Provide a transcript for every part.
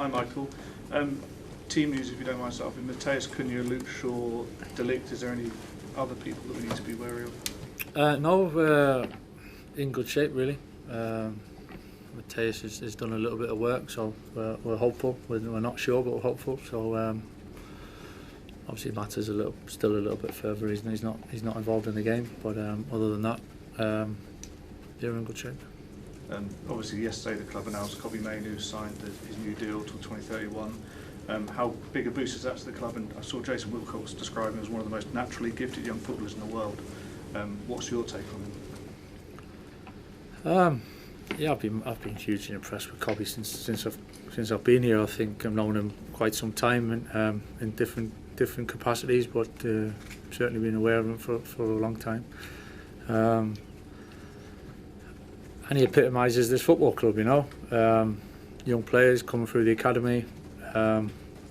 Hi Michael. Team news, if you don't mind starting. Mateus Cunha, Luke Shaw, De Ligt. Is there any other people that we need to be wary of? No, we're in good shape really. Mateus has done a little bit of work, so we're hopeful. We're not sure, but we're hopeful. So obviously Matt's still a little bit further. He's not involved in the game, but other than that, they're in good shape. Obviously yesterday the club announced Kobbie Mainoo signed his new deal till 2031. How big a boost is that to the club? And I saw Jason Wilcox describe him as one of the most naturally gifted young footballers in the world. What's your take on him? Yeah, I've been hugely impressed with Kobbie since I've been here. I think I've known him quite some time and in different capacities, but certainly been aware of him for a long time. And he epitomises this football club, you know. Young players coming through the academy,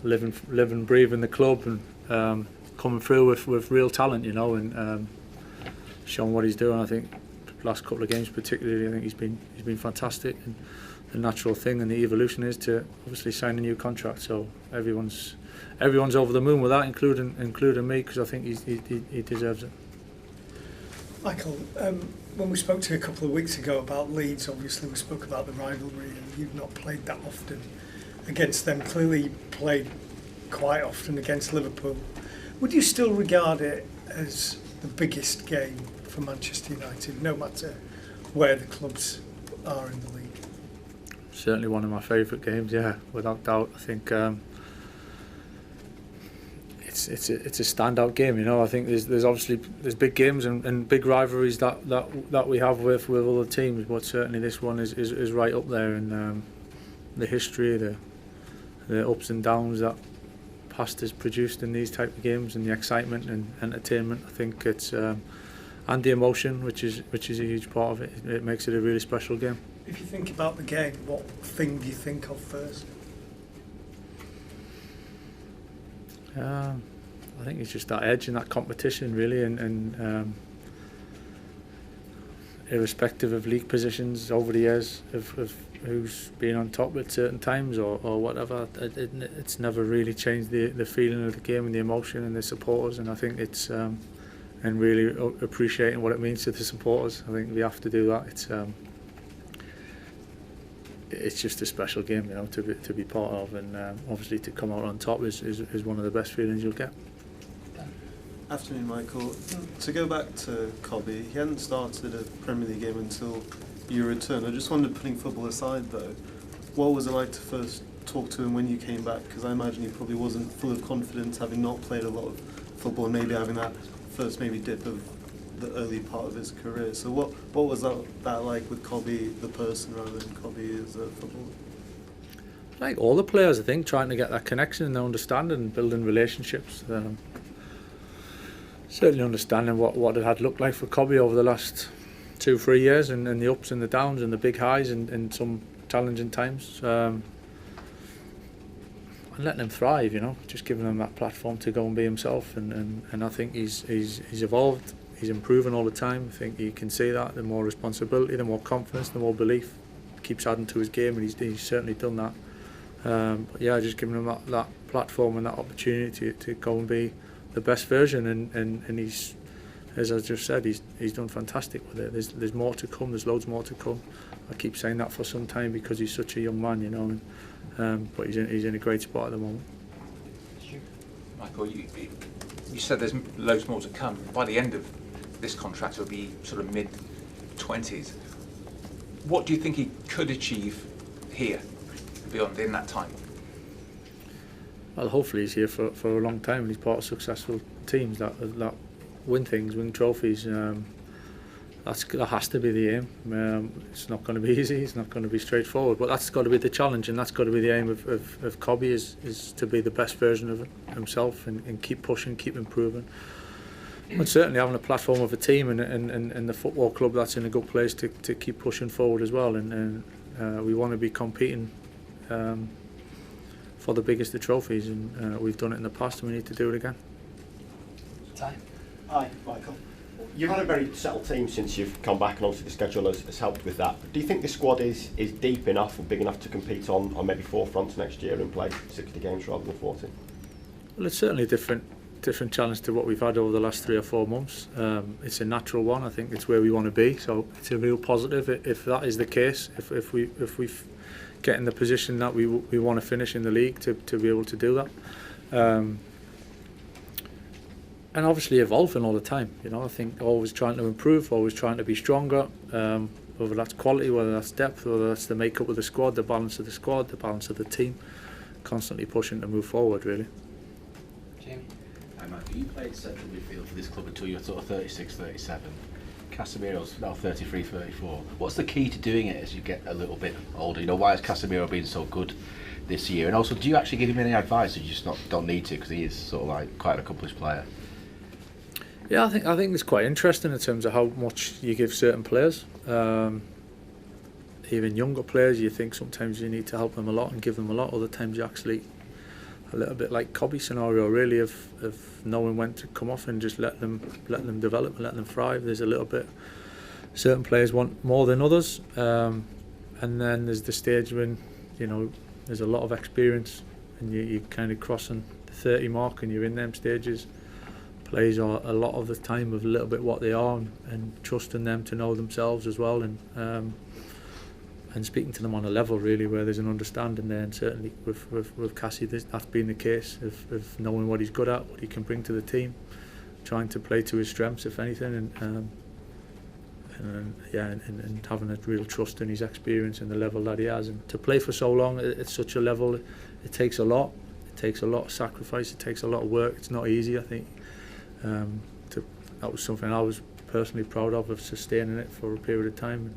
living, breathing the club, and coming through with real talent, you know, and showing what he's doing. I think the last couple of games, particularly, I think he's been fantastic. And the natural thing and the evolution is to obviously sign a new contract. So everyone's over the moon with that, including me, because I think he deserves it. Michael, when we spoke to you a couple of weeks ago about Leeds, obviously we spoke about the rivalry, and you've not played that often against them. Clearly you played quite often against Liverpool. Would you still regard it as the biggest game for Manchester United, no matter where the clubs are in the league? Certainly one of my favourite games, yeah, without doubt. I think it's a standout game, you know. I think there's obviously big games and big rivalries that we have with other teams, but certainly this one is right up there. And the history, the ups and downs that past has produced in these type of games, and the excitement and entertainment, I think it's and the emotion, which is a huge part of it. It makes it a really special game. If you think about the game, what thing do you think of first? I think it's just that edge and that competition, really, and irrespective of league positions over the years, of who's been on top at certain times or whatever, it's never really changed the feeling of the game and the emotion and the supporters. And I think it's and really appreciating what it means to the supporters. I think we have to do that. It's just a special game, you know, to be part of, and obviously to come out on top is one of the best feelings you'll get. Afternoon, Michael. To go back to Kobbie, he hadn't started a Premier League game until your return. I just wondered, putting football aside though, what was it like to first talk to him when you came back? Because I imagine he probably wasn't full of confidence, having not played a lot of football and maybe having that first dip of the early part of his career. So what was that like with Kobbie the person rather than Kobbie as a footballer? Like all the players, I think, trying to get that connection and understanding and building relationships. Certainly understanding what it had looked like for Kobbie over the last 2-3 years, and the ups and the downs and the big highs and some challenging times. And letting him thrive, you know, just giving him that platform to go and be himself. And I think he's evolved. He's improving all the time. I think you can see that. The more responsibility, the more confidence, the more belief keeps adding to his game, and he's certainly done that. But yeah, just giving him that platform and that opportunity to go and be the best version, and he's, as I just said, he's done fantastic with it. There's more to come. There's loads more to come. I keep saying that for some time because he's such a young man, you know. But he's in a great spot at the moment. Michael, you said there's loads more to come. By the end of this contract, it'll be sort of mid-20s. What do you think he could achieve here, beyond in that time? Well, hopefully he's here for a long time, and he's part of successful teams that win things, win trophies. That has to be the aim. It's not going to be easy, it's not going to be straightforward, but that's got to be the challenge, and that's got to be the aim of Kobbie, is to be the best version of himself and keep pushing, keep improving. And certainly having a platform of a team and the football club that's in a good place to keep pushing forward as well. And we want to be competing for the biggest of trophies, and we've done it in the past and we need to do it again. Time. Hi, Michael. You've had a very settled team since you've come back, and obviously the schedule has helped with that. But do you think the squad is deep enough and big enough to compete on maybe 4 fronts next year and play 60 games rather than 40? Well, it's certainly a different challenge to what we've had over the last 3 or 4 months. It's a natural one. I think it's where we want to be. So it's a real positive if that is the case. If we get in the position that we want to finish in the league to be able to do that. And obviously evolving all the time. You know, I think always trying to improve, always trying to be stronger. Whether that's quality, whether that's depth, whether that's the makeup of the squad, the balance of the squad, the balance of the team. Constantly pushing to move forward, really. Jamie? Hi, Michael. You played central midfield for this club until you were sort of 36, 37. Casemiro's now 33, 34. What's the key to doing it as you get a little bit older? You know, why has Casemiro been so good this year? And also, do you actually give him any advice, or you just don't need to because he is sort of like quite an accomplished player? Yeah, I think it's quite interesting in terms of how much you give certain players. Even younger players, you think sometimes you need to help them a lot and give them a lot. Other times you actually, a little bit like Cobby's scenario, really, of knowing when to come off and just let them develop and let them thrive. There's a little bit, certain players want more than others, and then there's the stage when, you know, there's a lot of experience and you're kind of crossing the 30 mark and you're in them stages. Players are a lot of the time of a little bit what they are, and trusting them to know themselves as well, and speaking to them on a level really where there's an understanding there. And certainly with Cassie, that's been the case of knowing what he's good at, what he can bring to the team, trying to play to his strengths if anything, and having a real trust in his experience and the level that he has. And to play for so long at such a level, it takes a lot. It takes a lot of sacrifice. It takes a lot of work. It's not easy, I think. That was something I was personally proud of sustaining it for a period of time.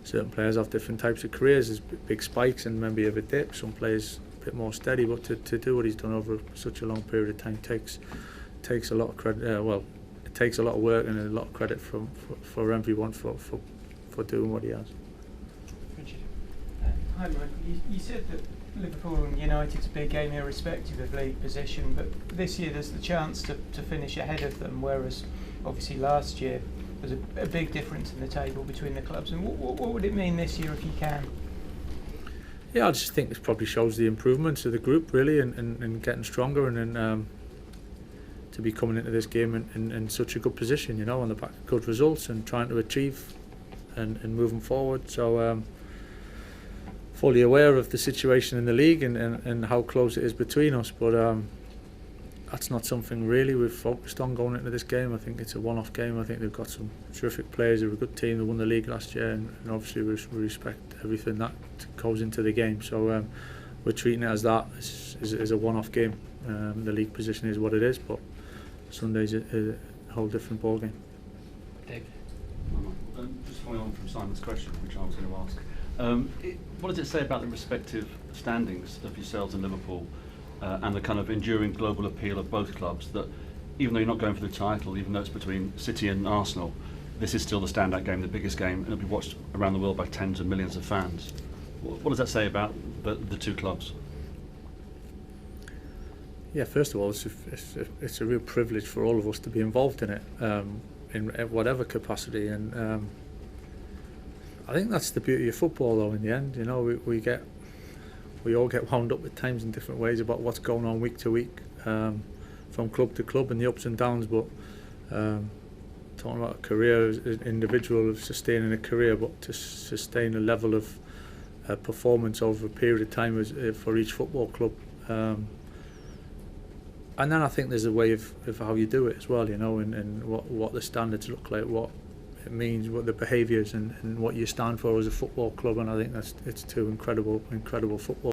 Certain players have different types of careers. There's big spikes and maybe a bit dip. Some players a bit more steady, but to do what he's done over such a long period of time takes a lot of credit. It takes a lot of work and a lot of credit for everyone for doing what he has. Richard. Hi, Michael. You said that Liverpool and United's a big game irrespective of league position, but this year there's the chance to finish ahead of them, whereas obviously last year there's a big difference in the table between the clubs. And what would it mean this year if you can? Yeah, I just think it probably shows the improvements of the group really, and getting stronger, and then to be coming into this game in such a good position, you know, on the back of good results and trying to achieve and moving forward. So fully aware of the situation in the league and how close it is between us, but that's not something really we've focused on going into this game. I think it's a one-off game. I think they've got some terrific players. They're a good team. They won the league last year, and obviously we respect everything that goes into the game. So we're treating it as that, as a one-off game. The league position is what it is, but Sunday's a whole different ball game. Dave. Just following on from Simon's question, which I was going to ask. What does it say about the respective standings of yourselves and Liverpool, and the kind of enduring global appeal of both clubs, that even though you're not going for the title, even though it's between City and Arsenal, this is still the standout game, the biggest game, and it'll be watched around the world by tens of millions of fans? What does that say about the two clubs? Yeah, first of all, it's a real privilege for all of us to be involved in it, in whatever capacity, and I think that's the beauty of football, though. In the end, you know, we all get wound up at times in different ways about what's going on week to week, from club to club and the ups and downs. But talking about a career as an individual, of sustaining a career, but to sustain a level of performance over a period of time for each football club. And then I think there's a way of how you do it as well, you know, and what the standards look like, what it means, what the behaviours and what you stand for as a football club. And I think it's two incredible football